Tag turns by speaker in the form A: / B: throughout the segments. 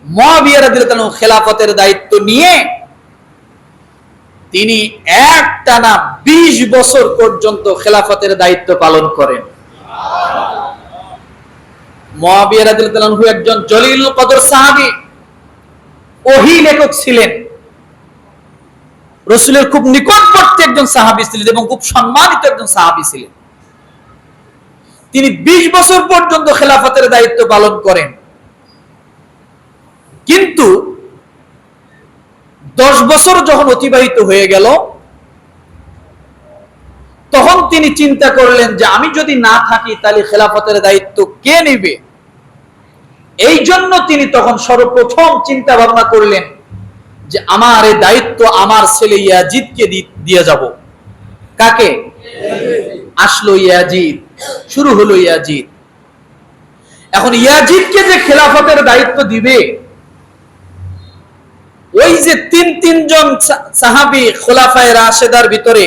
A: মুআবিয়া রাদিয়াল্লাহু আনহু খেলাফতের দায়িত্ব নিয়ে তিনি একটানা 20 বছর পর্যন্ত খেলাফতের দায়িত্ব পালন করেন। মুআবিয়া রাদিয়াল্লাহু আনহু একজন জলিলুল কদর সাহাবী, ওহী লেখক ছিলেন, রাসূলের খুব নিকটবর্তী একজন সাহাবী ছিলেন এবং খুব সম্মানিত একজন সাহাবী ছিলেন। তিনি 20 বছর পর্যন্ত খেলাফতের দায়িত্ব পালন করেন, কিন্তু 10 বছর যখন অতিবাহিত হয়ে গেল তখন তিনি চিন্তা করলেন যে আমি যদি না থাকি তাহলে খেলাফতের দায়িত্ব কে নেবে। এই জন্য তিনি তখন সর্বপ্রথম চিন্তা ভাবনা করলেন যে আমার এই দায়িত্ব আমার ছেলে ইয়াজিদকে দিয়ে যাব। কাকে? আসলো ইয়াজিদ, শুরু হলো ইয়াজিদ। এখন ইয়াজিদকে যে খেলাফতের দায়িত্ব দিবে, ওই যে তিনজন সাহাবী খোলাফায়ে রাশেদার ভিতরে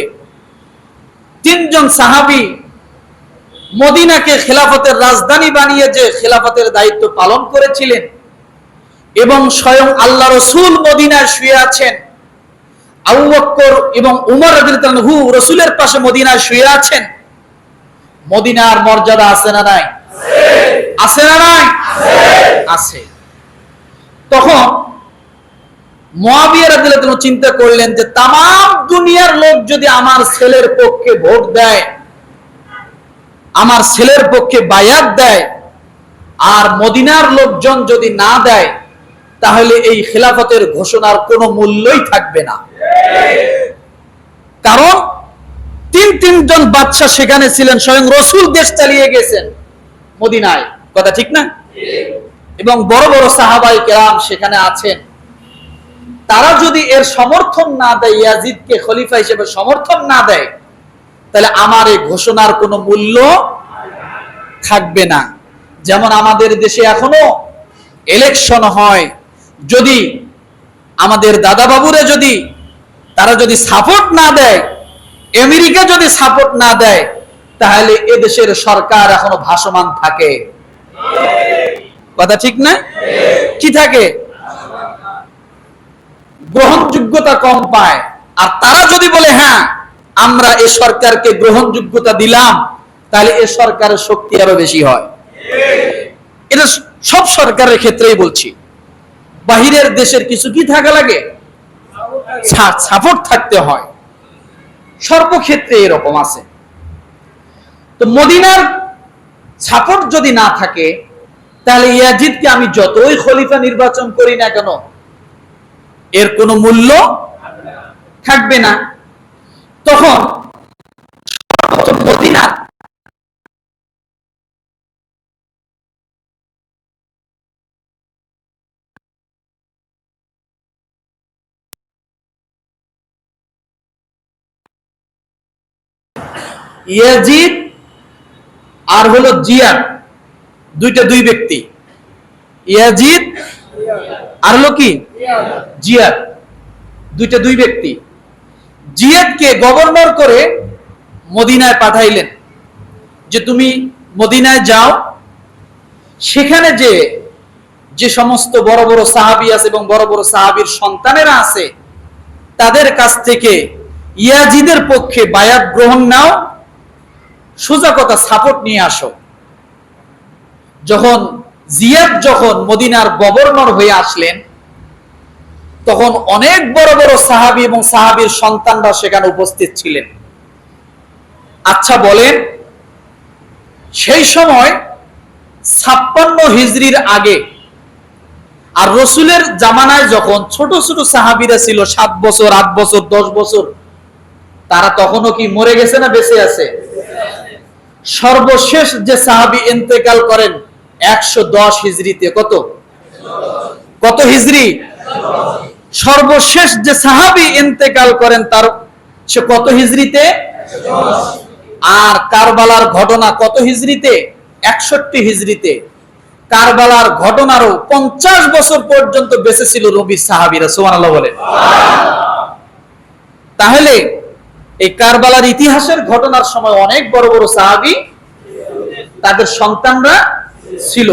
A: তিনজন সাহাবী মদিনাকে খেলাফতের রাজধানী বানিয়ে যে খেলাফতের দায়িত্ব পালন করেছিলেন এবং স্বয়ং আল্লাহ রাসূল মদিনায় শুয়ে আছেন, আবু বকর এবং উমর রাদিয়াল্লাহু আনহু রাসূলের পাশে মদিনায় শুয়ে আছেন, মদিনার মর্যাদা আছে না নাই? আছে না নাই? আছে। তখন মুআবিয়া রাদিয়াল্লাহু আনহু চিন্তা করলেন যে তামাম দুনিয়ার লোক যদি আমার ছেলের পক্ষে ভোট দেয়, আমার ছেলের পক্ষে বায়াত দেয়, আর মদিনার লোকজন যদি না দেয়, তাহলে এই খেলাফতের ঘোষণার কোনো মূল্যই থাকবে না। কারণ তিনজন বাদশা সেখানে ছিলেন, স্বয়ং রাসূল দেশ চালিয়ে গেছেন মদিনায়, কথা ঠিক না? এবং বড় বড় সাহাবায়ে কেরাম সেখানে আছেন। তারা যদি এর সমর্থন না দেয়, ইয়াজিদকে খলিফা হিসেবে সমর্থন না দেয়, তাহলে আমার এই ঘোষণার কোনো মূল্য থাকবে না। যেমন আমাদের দেশে এখনো ইলেকশন হয়, যদি আমাদের দাদা বাবুরা যদি তারা যদি সাপোর্ট না দেয়, আমেরিকা যদি সাপোর্ট না দেয়, তাহলে এদেশের সরকার এখনো ভাসমান থাকে, কথা ঠিক না? কি থাকে? গ্রহণযোগ্যতা কম পায়। আর তারা যদি বলে হ্যাঁ আমরা এই সরকারকে গ্রহণযোগ্যতা দিলাম, তাহলে এই সরকারের শক্তি আরো বেশি হয়। এটা সব সরকারের ক্ষেত্রেই বলছি, বাহিরের দেশের কিছু কি থাকা লাগে? সাপোর্ট থাকতে হয়, সর্বক্ষেত্রে এরকম আছে। তো মদিনার সাপোর্ট যদি না থাকে, তাহলে ইয়াজিদকে আমি যতই খলিফা নির্বাচন করি না কেন, এর কোনো মূল্য থাকবে না। তখন মদিনার ইয়াজিদ আর হলো জিয়াদ, দুই ব্যক্তি, ইয়াজিদ আর হলো কি জিয়াদ, দুই ব্যক্তি। জিয়াদকে গভর্নর করে মদিনায় পাঠাইলেন যে তুমি মদিনায় যাও, সেখানে যে সমস্ত বড় বড় সাহাবী আছে এবং বড় বড় সাহাবীর সন্তানেরা আছে, তাদের কাছ থেকে ইয়াজিদের পক্ষে বায়াত গ্রহণ নাও, সোজা কথা সাপোর্ট নিয়ে আসো। যখন মদিনার গভর্নর হয়ে আসলেন, তখন অনেক বড় বড় সাহাবী এবং সাহাবীর সন্তানরা সেখানে উপস্থিত ছিলেন। আচ্ছা বলেন, সেই সময় 56 হিজরির আগে, আর রাসূলের জামানায় যখন ছোট ছোট সাহাবীরা ছিল 7 বছর 8 বছর 10 বছর, তারা তখনও কি মরে গেছে না বেঁচে আছে? সর্বশেষ যে সাহাবী ইন্তেকাল করেন 110 হিজরিতে, কত হিজরি? সর্বশেষ যে সাহাবী ইন্তেকাল করেন তার সে কত হিজরিতে? আর কারবালার ঘটনা কত হিজরিতে? 61 হিজরিতে। কারবালার ঘটনারও 50 বছর পর্যন্ত বেঁচে ছিল নবী সাহাবীরা, সুবহানাল্লাহ বলেন। তাহলে এই কারবালার ইতিহাসের ঘটনার সময় অনেক বড় বড় সাহাবী, তাদের সন্তানরা ছিল।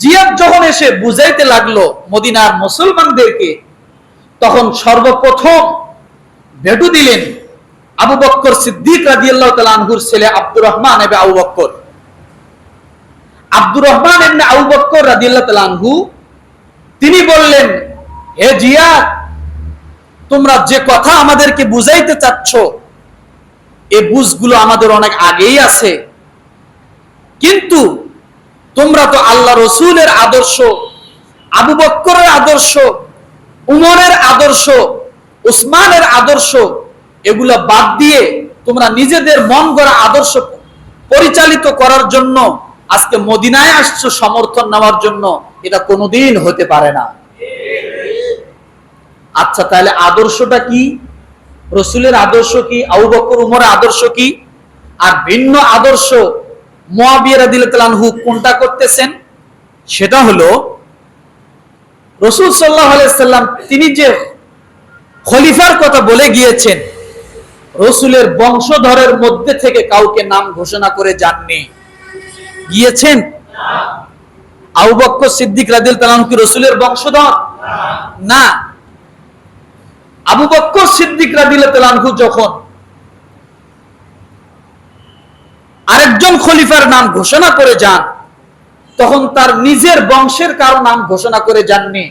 A: জিয়াদ যখন এসে বুঝাইতে লাগলো মদিনার মুসলমানদেরকে, তখন সর্বপ্রথম ভেটু দিলেন আবু বকর সিদ্দিক রাদিয়াল্লাহু তাআলা আনহুর ছেলে আব্দুর রহমান ইবনে আবু বকর। আব্দুর রহমান ইবনে আবু বকর রাদিয়াল্লাহু তাআলা আনহু তিনি বললেন, হে জিয়াদ, তোমরা যে কথা আমাদেরকে বুঝাইতে চাচ্ছ এই বুঝগুলো আমাদের অনেক আগেই আছে, কিন্তু তোমরা তো আল্লাহ রসুলের আদর্শ, আবু বকরের আদর্শ, উমরের আদর্শ, উসমানের আদর্শ এগুলা বাদ দিয়ে তোমরা নিজেদের মন গড়া আদর্শ পরিচালিত করার জন্য আজকে মদিনায় আসছো সমর্থন নেওয়ার জন্য, এটা কোনোদিন হতে পারে না। আচ্ছা, তাহলে আদর্শটা কি? রসুলের আদর্শ কি? আবু বকর উমরের আদর্শ কি? আর ভিন্ন আদর্শ মুয়াবিয়া রাদিয়াল্লাহু আনহু কোনটা করতেছেন? সেটা হলো রাসূল সাল্লাল্লাহু আলাইহি সাল্লাম তিনি যে খলিফার কথা বলে গিয়েছেন, রসুলের বংশধরের মধ্যে থেকে কাউকে নাম ঘোষণা করে যাননি। গিয়েছেন? আবু বকর সিদ্দিক রাদিয়াল্লাহু আনহু কি রসুলের বংশধর? না। আবু বকর সিদ্দিক রাদিয়াল্লাহু আনহু যখন আরেকজন খলিফার নাম ঘোষণা করে যান, তখন তার নিজের বংশের কারো নাম ঘোষণা করে যাননি।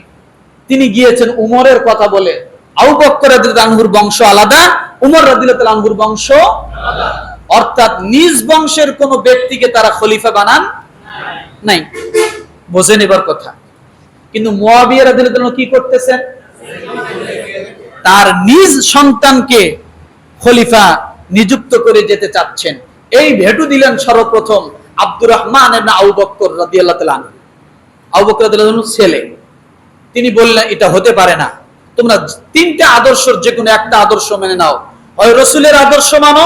A: তিনি গিয়েছেন উমরের কথা বলে। আবু বকর রাদিয়াল্লাহু আনহুর বংশ আলাদা, উমর রাদিয়াল্লাহু আনহুর বংশ আলাদা। অর্থাৎ নিজ বংশের কোন ব্যক্তিকে তারা খলিফা বানান নাই। বোঝেন এবার কথা। কিন্তু মুয়াবিয়া রাদিয়াল্লাহু আনহু কি করতেছেন? তার নিজ সন্তানকে খলিফা নিযুক্ত করে যেতে চাচ্ছেন। এই ভেটু দিলেন সর্বপ্রথম আব্দুর রহমান ইবনে আবু বকর রাদিয়াল্লাহু তাআলা আনহু। আবু বকর রাদিয়াল্লাহু আনহু ছেলে। তিনি বললেন, এটা হতে পারে না, তোমরা তিনটা আদর্শের যে কোনো একটা আদর্শ মেনে নাও। হয় রসুলের আদর্শ মানো,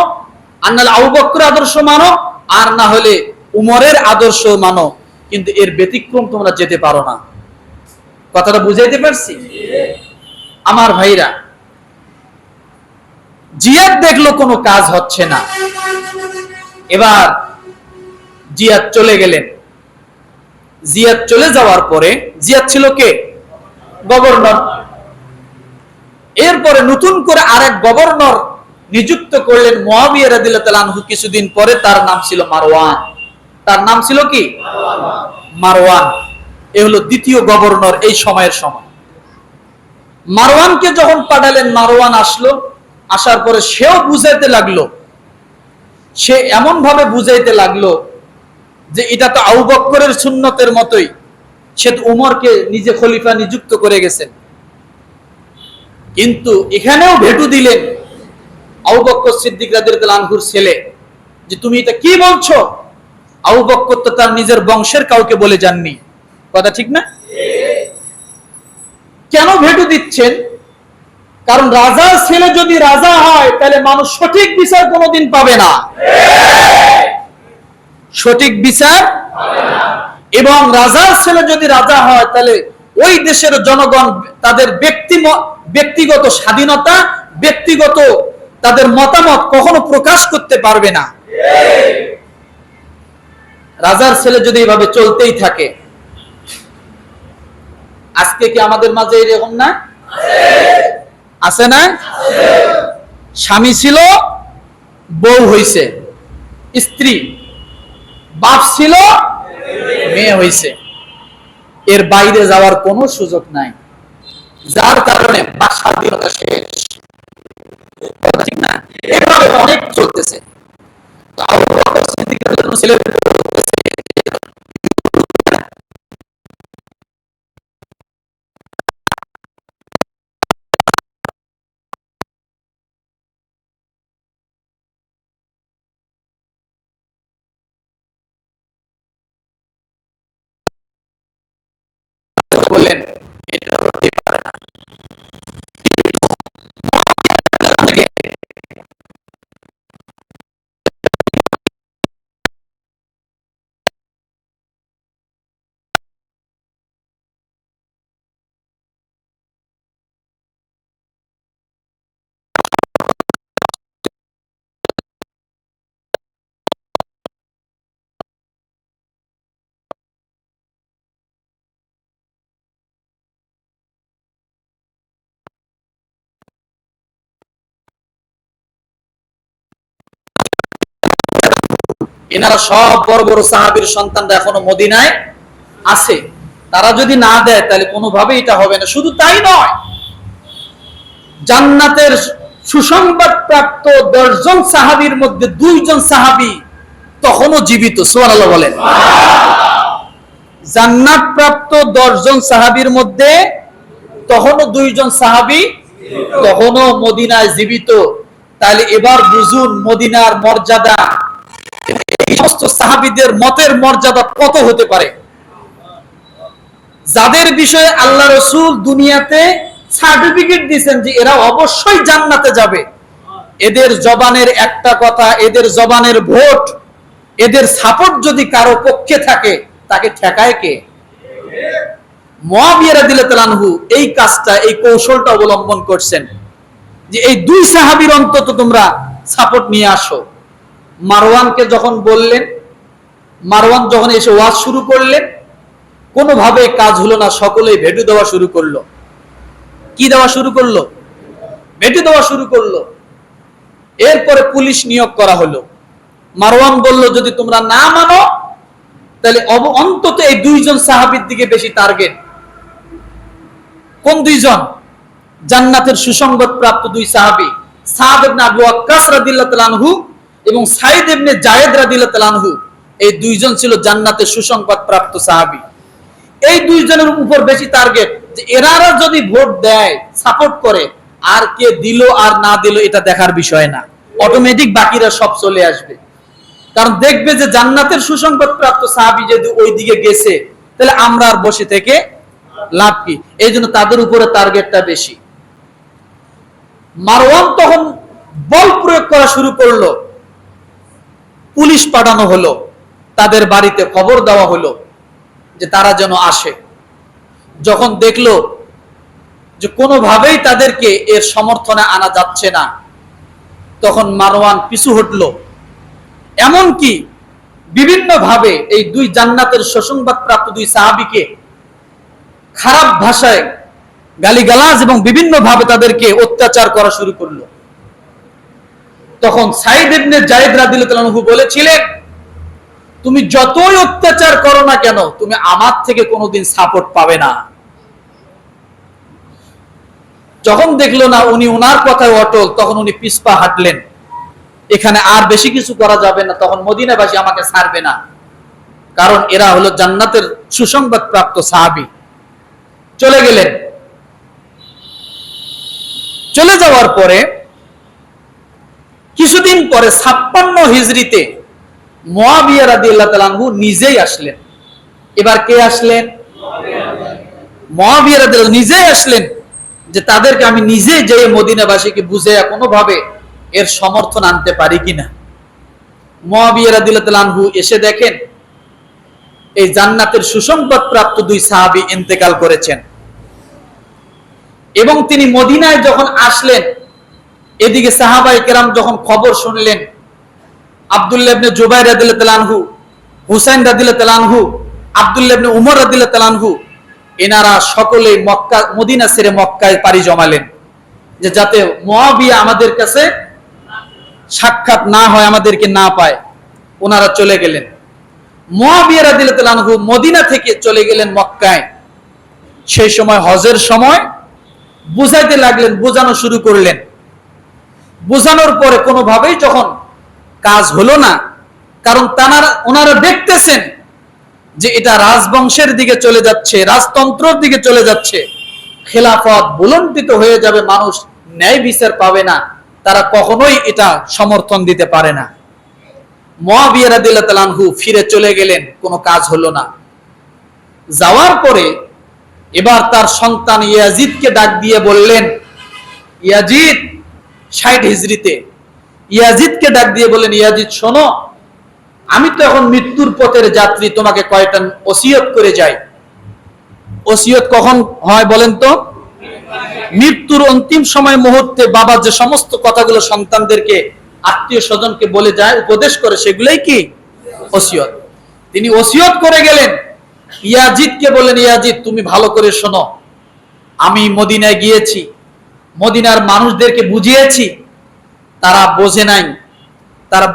A: আর নাহলে আবু বকরের আদর্শ মানো, আর না হলে উমরের আদর্শ মানো, কিন্তু এর ব্যতিক্রম তোমরা যেতে পারো না। কথাটা বুঝাইতে পারছি? আমার ভাইরা, জিয়াদ দেখলো কোনো কাজ হচ্ছে না, এবার জিয়াদ চলে গেলেন। জিয়াদ চলে যাওয়ার পরে, জিয়াদ ছিল কে? গভর্নর। এরপরে নতুন করে আরেক গভর্নর নিযুক্ত করলেন মুয়াবিয়া রাদিয়াল্লাহু তাআলা আনহু। কিছুদিন পরে তার নাম ছিল মারওয়ান। তার নাম ছিল কি? মারওয়ান। এ হলো দ্বিতীয় গভর্নর এই সময়ের সময়। মারওয়ানকে যখন পাঠালেন, মারওয়ান আসলো। আসার পরে সেও বুঝাইতে লাগলো, সে এমন ভাবে বুঝাইতে লাগলো যে এটা তো আবু বকরের সুন্নতের মতোই, সে তো উমরকে নিজে খলিফা নিযুক্ত করে গেছেন। কিন্তু এখানেও ভেটু দিলেন আবু বকর সিদ্দিক রাদিয়াল্লাহু আনহুর ছেলে, যে তুমি এটা কি বলছো? আবু বকর তো তার নিজের বংশের কাউকে বলে যাননি। কথা ঠিক না? কেন ভেটু দিচ্ছেন? কারণ রাজার ছেলে যদি রাজা হয়, তাহলে মানুষ সঠিক বিচার কোনোদিন পাবে না। সঠিক বিচার এবং রাজার ছেলে যদি রাজা হয়, তাহলে ওই দেশের জনগণ তাদের ব্যক্তিগত স্বাধীনতা, ব্যক্তিগত তাদের মতামত কখনো প্রকাশ করতে পারবে না। রাজার ছেলে যদি এভাবে চলতেই থাকে, আজকে কি আমাদের মাঝে এরকম না? আছে না? স্বামী ছিল, বউ হইছে, স্ত্রী, বাপ ছিল, মেয়ে হইছে, এর বাইরে যাওয়ার কোনো সুযোগ নাই। যার কারণে স্বাধীনতা শেষ। ঠিক না? এভাবে অনেক চলতেছে। ছেলে বললেন, এটা হতে পারে না। এনারা সব বড় বড় সাহাবীর সন্তানরা এখনো মদিনায় আছে। তারা যদি না দেয় তাহলে কোনোভাবেই এটা হবে না। শুধু তাই নয়, জান্নাতের সুসংবাদ প্রাপ্ত 10 জন সাহাবীর মধ্যে 2 জন সাহাবী তখনও জীবিত। সুবহানাল্লাহ বলেন। জান্নাত প্রাপ্ত 10 জন সাহাবীর মধ্যে তখনও 2 জন সাহাবী তখনও মদিনায় জীবিত। তাহলে এবার বুঝুন মদিনার মর্যাদা, এই সমস্ত সাহাবীদের মতের মর্যাদা কত হতে পারে। যাদের বিষয়ে আল্লাহ রাসূল দুনিয়াতে সার্টিফিকেট দিয়েছেন যে এরা অবশ্যই জান্নাতে যাবে, এদের জবানের একটা কথা, এদের জবানের ভোট, এদের সাপোর্ট যদি কারো পক্ষে থাকে তাকে ঠেকায় কে? মুআবিয়া রাদিয়াল্লাহু আনহু এই কাজটা, এই কৌশলটা অবলম্বন করছেন যে এই 2 সাহাবীর অন্তত তোমরা সাপোর্ট নিয়ে আসো। মারওয়ানকে যখন বললেন, মারওয়ান যখন এসে ওয়াজ শুরু করলেন, কোনোভাবে কাজ হলো না, সকলেই ভেটু দেওয়া শুরু করলো। কি দেওয়া শুরু করলো? ভেটু দেওয়া শুরু করলো। এরপরে পুলিশ নিয়োগ করা হলো। মারওয়ান বলল যদি তোমরা না মানো তাহলে অন্তত এই 2 জন সাহাবীর দিকে বেশি টার্গেট। কোন 2 জন? জান্নাতের সুসংবাদ প্রাপ্ত 2 সাহাবী, সাদ ইবনে আবু ওয়াক্কাস রাদিয়াল্লাহু তাআলা আনহু এবং সাঈদ ইবনে যায়েদ রাদিয়াল্লাহু তাআলা আনহু। এই 2 জন ছিল জান্নাতের সুসংবাদ প্রাপ্ত সাহাবী। এই 2 জনের উপর বেশি টার্গেট যে এরারা যদি ভোট দেয়, সাপোর্ট করে, আর কে দিল আর না দিল এটা দেখার বিষয় না, অটোমেটিক বাকিরা সব চলে আসবে। কারণ দেখবে যে জান্নাতের সুসংবাদ প্রাপ্ত সাহাবী যদি ওই দিকে গেছে তাহলে আমরা আর বসে থেকে লাভ কি? এই জন্য তাদের উপরে টার্গেটটা বেশি। মারওয়ান তখন বল প্রয়োগ করা শুরু করলো, পুলিশ পাঠানো হলো, তাদের বাড়িতে খবর দেওয়া হলো যে তারা যেন আসে। যখন দেখলো যে কোনোভাবেই তাদেরকে এর সমর্থনে আনা যাচ্ছে না, তখন মারওয়ান পিছু হটলো। এমনকি বিভিন্ন ভাবে এই 2 জান্নাতের সুসংবাদ প্রাপ্ত 2 সাহাবীকে খারাপ ভাষায় গালিগালাজ এবং বিভিন্ন ভাবে তাদেরকে অত্যাচার করা শুরু করলো। তখন সাঈদ ইবনে যায়েদ রাদিয়াল্লাহু তাআলা আনহু বলেছিলেন, তুমি যতই অত্যাচার করো না কেন তুমি আমার থেকে কোনোদিন সাপোর্ট পাবে না। যখন দেখলো না উনি ওনার কথায় অটল, তখন উনি পিছপা হাঁটলেন। এখানে আর বেশি কিছু করা যাবে না, তখন মদিনাবাসী আমাকে ছাড়বে না, কারণ এরা হলো জান্নাতের সুসংবাদ প্রাপ্ত সাহাবী। চলে গেলেন। চলে যাওয়ার পরে কিছুদিন পরে 56 হিজরিতে মুআবিয়া রাদিয়াল্লাহু তাআলা আনহু নিজেই আসলেন। এবার কে আসলেন? মুআবিয়া রাদিয়াল্লাহু নিজেই আসলেন যে তাদেরকে আমি নিজে যেয়ে মদিনাবাসীকে বুঝাইয়া কোনোভাবে এর সমর্থন আনতে পারি কিনা। মুআবিয়া রাদিয়াল্লাহু তাআলা আনহু এসে দেখেন এই জান্নাতের সুসংবাদ প্রাপ্ত 2 সাহাবী ইন্তেকাল করেছেন। এবং তিনি মদিনায় যখন আসলেন, এদিকে সাহাবায়ে কেরাম যখন খবর শুনলেন, আব্দুল্লাহ ইবনে জুবাইর রাদিয়াল্লাহু তাআলা আনহু, হুসাইন রাদিয়াল্লাহু তাআলা আনহু, আব্দুল্লাহ ইবনে উমর রাদিয়াল্লাহু তাআলা আনহু, এনারা সকলেই মক্কা মদিনা ছেড়ে মক্কায় পাড়ি জমালেন যে যাতে মুআবিয়া আমাদের কাছে সাক্ষাৎ না হয়, আমাদেরকে না পায়। ওনারা চলে গেলেন। মুআবিয়া রাদিয়াল্লাহু তাআলা আনহু মদিনা থেকে চলে গেলেন মক্কায়। সেই সময় হজের সময় বুঝাইতে লাগলেন, বোঝানো শুরু করলেন। বোঝানোর পরে কোনোভাবেই যখন কাজ হলো না, কারণ ওনারা দেখতেছেন যে এটা রাজবংশের দিকে চলে যাচ্ছে, রাজতন্ত্রের দিকে চলে যাচ্ছে, খেলাফত বুলন্দিত হয়ে যাবে, মানুষ ন্যায় বিচার পাবে না, তারা কখনোই এটা সমর্থন দিতে পারে না। মুআবিয়া রাদিয়াল্লাহু তাআলা আনহু ফিরে চলে গেলেন, কোনো কাজ হলো না। যাওয়ার পরে এবার তার সন্তান ইয়াজিদকে ডাক দিয়ে বললেন, ইয়াজিদ 60 হিজরিতে ইয়াজিদকে ডাক দিয়ে বললেন, ইয়াজিদ শোনো, আমি তো এখন মৃত্যুর পথের যাত্রী, তোমাকে কয়টা ওসিয়ত করে যাই। ওসিয়ত কখন হয় বলেন তো? মৃত্যুর অন্তিম সময় মুহূর্তে বাবা যে সমস্ত কথাগুলো সন্তানদেরকে, আত্মীয় স্বজনকে বলে যায়, উপদেশ করে, সেগুলোই কি ওসিয়ত। তিনি ওসিয়ত করে গেলেন। ইয়াজিদকে বললেন, ইয়াজিদ তুমি ভালো করে শোনো, আমি মদিনায় গিয়েছি, মদিনার মানুষদেরকে বুঝিয়েছি, তারা বোঝে নাই, তারা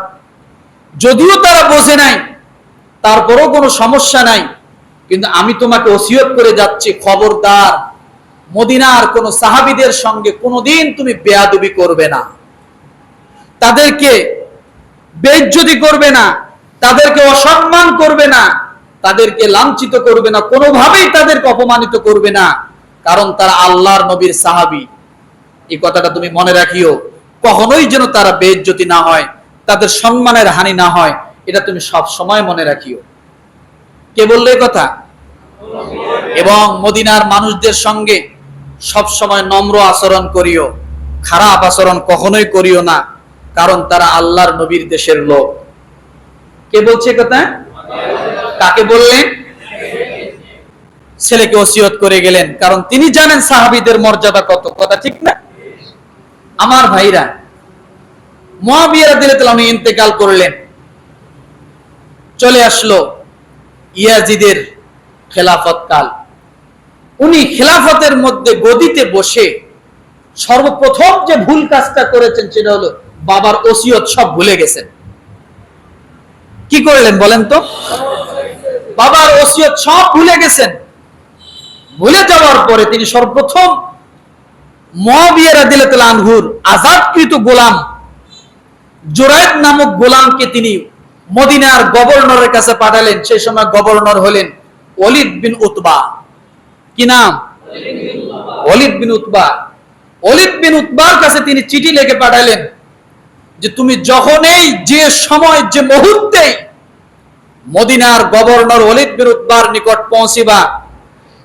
A: যদিও তারা বোঝে নাই, তারপরও কোনো সমস্যা নাই, কিন্তু আমি তোমাকে ওসিয়ত করে যাচ্ছি, খবরদার মদিনার কোন সাহাবীদের সঙ্গে কোনোদিন তুমি বেয়াদবি করবে না, তাদেরকে বেইজ্জতি করবে না, তাদেরকে অসম্মান করবে না, তাদেরকে লাঞ্ছিত করবে না, কোনোভাবেই তাদেরকে অপমানিত করবে না, কারণ তারা আল্লাহর নবীর সাহাবী। এই কথাটা তুমি মনে রাখিও, কখনোই যেন তারা বেইজ্জতি না হয়, তাদের সম্মানের হানি না হয়, এটা তুমি সব সময় মনে রাখিও। কে বললে কথা? এবং মদিনার মানুষদের সঙ্গে সব সময় নম্র আচরণ করিও, খারাপ আচরণ কখনোই করিও না, কারণ তারা আল্লাহর নবীর দেশের লোক। কে বলছে কথা? কাকে বললেন? ছেলেকে ওসিয়ত করে গেলেন, কারণ তিনি জানেন সাহাবীদের মর্যাদা কত। কথা ঠিক না? আমার ভাইরা, মুআবিয়া রাদিয়াল্লাহু আনহু ইন্তেকাল করলেন, চলে আসলো ইয়াজিদের খেলাফত কাল। উনি খেলাফতের মধ্যে গদিতে বসে সর্বপ্রথম যে ভুল কাজটা করেছেন সেটা হলো বাবার ওসিয়ত সব ভুলে গেছেন। কি করলেন বলেন তো? বাবার ওসিয়ত সব ভুলে গেছেন। ভুলে যাওয়ার পরে তিনি সর্বপ্রথম মুআবিয়া রাদিয়াল্লাহু আনহুর আযাদকৃত গোলাম জুরাইদ নামক গোলামকে তিনি মদিনার গভর্নরের কাছে পাঠালেন। সেই সময় গভর্নর হলেন ওলীদ বিন উতবা। কি নাম? ওলীদ বিন উতবা। ওলীদ বিন উতবার কাছে তিনি চিঠি লিখে পাঠালেন যে তুমি যখনই, যে সময়, যে মুহূর্তে মদিনার গভর্নর ওলীদ বিন উতবার নিকট পৌঁছিবা,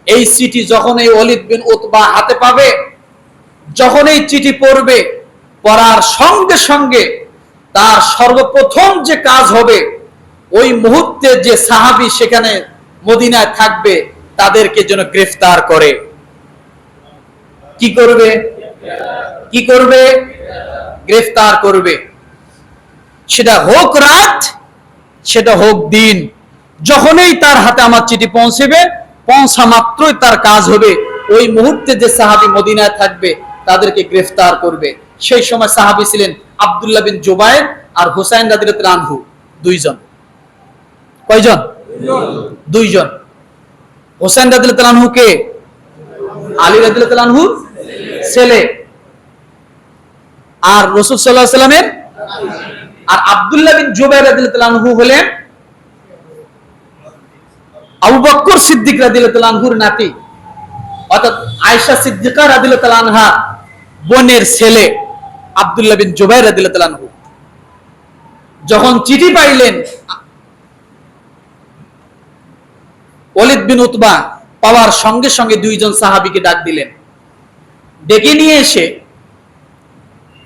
A: এই চিঠি যখনই ওলীদ বিন উতবা হাতে পাবে, যখনই চিঠি পড়বে, পড়ার সঙ্গে সঙ্গে তার সর্বপ্রথম যে কাজ হবে, ওই মুহূর্তে যে সাহাবী সেখানে মদিনায় থাকবে তাদেরকে যেন গ্রেফতার করে। কি করবে? কি করবে? গ্রেফতার করবে। সেটা হোক রাত, সেটা হোক দিন, যখনই তার হাতে আমার চিঠি পৌঁছবে, পৌঁছা মাত্রই তার কাজ হবে ওই মুহূর্তে যে সাহাবী মদিনায় থাকবে তাদেরকে গ্রেফতার করবে। সেই সময় সাহাবী ছিলেন আব্দুল্লাহ বিন জুবায়ের আর হুসাইন রাদিয়াল্লাহু আনহু, দুইজন। কয়জন? দুইজন। হুসাইন রাদিয়াল্লাহু আনহু কে? আলী রাদিয়াল্লাহু আনহু ছেলে। আর রাসূল সাল্লাল্লাহু আলাইহি ওয়াসাল্লামের, আর আব্দুল্লাহ বিন জুবায়ের রাদিয়াল্লাহু আনহু হলেন আবু বকর সিদ্দিক রাদিয়াল্লাহু আনহুর নাতি, অর্থাৎ আয়েশা সিদ্দিকা রাদিয়াল্লাহু আনহা বোনের ছেলে আব্দুল্লাহ বিন জুবায়ের রাদিয়াল্লাহু আনহু। যখন চিঠি পাইলেন, ওলীদ বিন উতবা পাওয়ার সঙ্গে সঙ্গে দুইজন সাহাবীকে ডাক দিলেন। ডেকে নিয়ে এসে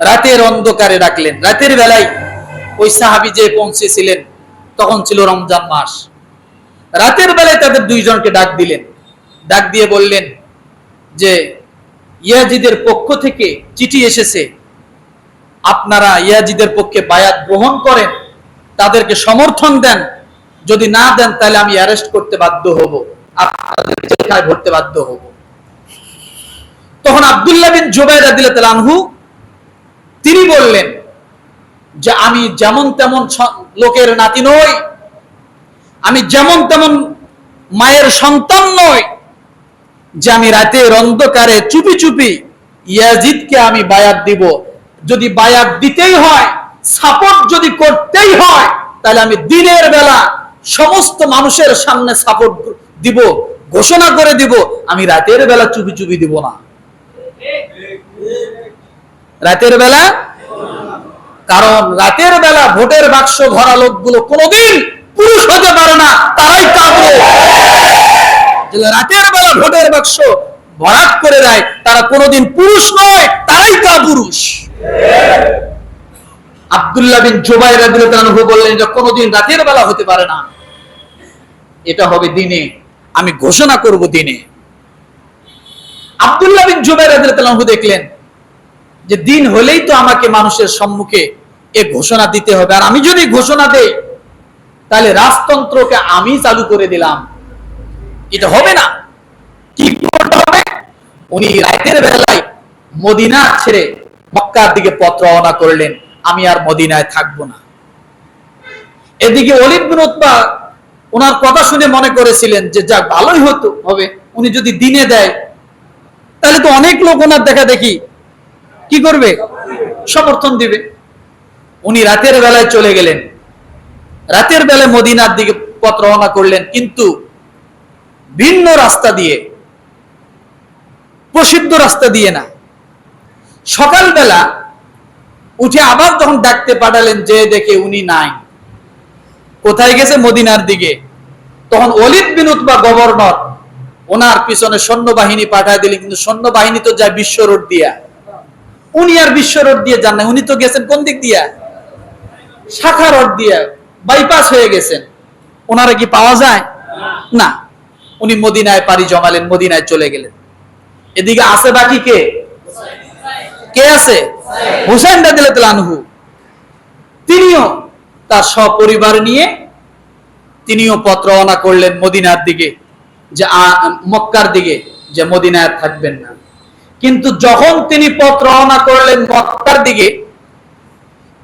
A: রাতের অন্ধকারে ডাকলেন। রাতের বেলায় ওই সাহাবী যে পৌঁছেছিলেন তখন ছিল রমজান মাস। রাতের বেলায় তাদের দুইজনকে ডাক দিলেন। ডাক দিয়ে বললেন যে ইয়াজিদের পক্ষ থেকে চিঠি এসেছে, আপনারা ইয়াজিদের পক্ষে বায়াত গ্রহণ করেন, তাদেরকে সমর্থন দেন, যদি না দেন তাহলে আমি অ্যারেস্ট করতে বাধ্য হব, আপনাদের জেলখানায় ভরতে বাধ্য হব। তখন আব্দুল্লাহ বিন জুবায়ের রাদিয়াল্লাহু আনহু তিনি বললেন যে আমি যেমন তেমন লোকের নাতি নই, আমি যেমন তেমন মায়ের সন্তান নই যে আমি রাতের অন্ধকারে চুপি চুপি ইয়াজিদকে আমি বায়াত দিব। যদি বায়াত দিতেই হয়, সাপোর্ট যদি করতেই হয়, তাহলে আমি দিনের বেলা সমস্ত মানুষের সামনে সাপোর্ট দিব, ঘোষণা করে দিব। আমি রাতের বেলা চুপি চুপি দিব না। রাতের বেলা, কারণ রাতের বেলা ভোটের বাক্স ভরা লোকগুলো কোনোদিন পুরুষ হতে পারে না, তারাই কাপুরুষ। রাতের বেলা ভোটের বাক্স ভরাট করে দেয়, তারা কোনোদিন পুরুষ নয়, তারাই কাপুরুষ। আব্দুল্লাহ বিন জুবায়ের রাদিয়াল্লাহু আনহু বললেন যে কোনোদিন রাতের বেলা হতে পারে না, এটা হবে দিনে, আমি ঘোষণা করব দিনে। আব্দুল্লাহ বিন জুবায়ের রাদিয়াল্লাহু আনহু দেখলেন যে দিন হলেই তো আমাকে মানুষের সম্মুখে এ ঘোষণা দিতে হবে, আর আমি যদি ঘোষণা দেই তাহলে রাজতন্ত্রকে আমি চালু করে দিলাম, এটা হবে না। কি করতে হবে? উনি রাতের বেলায় মদিনা ছেড়ে মক্কার দিকে পথ রওনা করলেন, আমি আর মদিনায় থাকবো না। এদিকে ওলীদ বিন উতবা ওনার কথা শুনে মনে করেছিলেন যে যাক ভালোই হতো হবে, উনি যদি দিনে দেয় তাহলে তো অনেক লোক ওনার দেখা দেখি কি করবে, সমর্থন দিবে। উনি রাতের বেলায় চলে গেলেন, রাতের বেলায় মদিনার দিকে পথ রওনা করলেন, কিন্তু ভিন্ন রাস্তা দিয়ে, প্রসিদ্ধ রাস্তা দিয়ে না। সকালবেলা উঠে আবার যখন ডাকতে পাঠালেন, যে দেখে উনি নাই, কোথায় গেছে, মদিনার দিকে। তখন ওলীদ বিন উতবা গভর্নর, ওনার পিছনে সৈন্যবাহিনী পাঠায় দিলেন, কিন্তু সৈন্যবাহিনী তো যায় বিশ্ব রোড দিয়া, উনি আর বিশ্ব রোড দিয়ে যান না, উনি তো গেছেন কোন দিক দিয়া, শাখা রোড দিয়া, বাইপাস হয়ে গেছেন। ওনারা কি পাওয়া যায় না, উনি মদিনায় পাড়ি জমালেন, মদিনায় চলে গেলেন। এদিকে আছে বাকি কে, কে আছে, হুসাইন রাদিয়াল্লাহু আনহু। তিনিও তার সপরিবার নিয়ে তিনিও পথ রওনা করলেন মদিনার দিকে, যে মক্কার দিকে, যে মদিনায় থাকবেন না। কিন্তু যখন তিনি পথ রওনা করলেন মক্কার দিকে,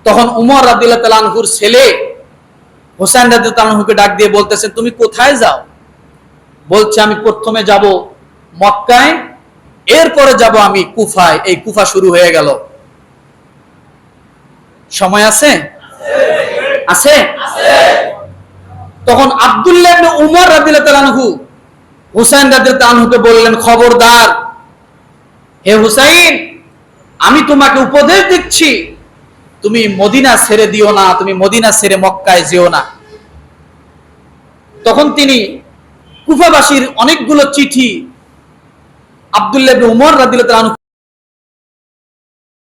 A: তখন উমর রাদিয়াল্লাহু তাআলা আনহুর ছেলে হুসাইন রাদিয়াল্লাহু তাআলা আনহুকে ডাক দিয়ে বলতেছেন, তুমি কোথায় যাও? বলছে আমি প্রথমে যাব মক্কায়, এরপরে যাব আমি কুফায়। এই কুফা শুরু হয়ে গেল। সময় আছে, আছে। তখন আব্দুল্লাহ ইবনে উমর রাদিয়াল্লাহু তাআলা আনহু হুসাইন রাদিয়াল্লাহু তাআলা আনহুকে বললেন, খবরদার হে হুসাইন, আমি তোমাকে উপদেশ দিচ্ছি, তুমি মদিনা ছেড়ে দিও না, তুমি মদিনা ছেড়ে মক্কায় যেও না। তখন তিনি কুফাবাসীর অনেকগুলো চিঠি আব্দুল্লাহ ইবনে উমর রাদিয়াল্লাহু তাআলা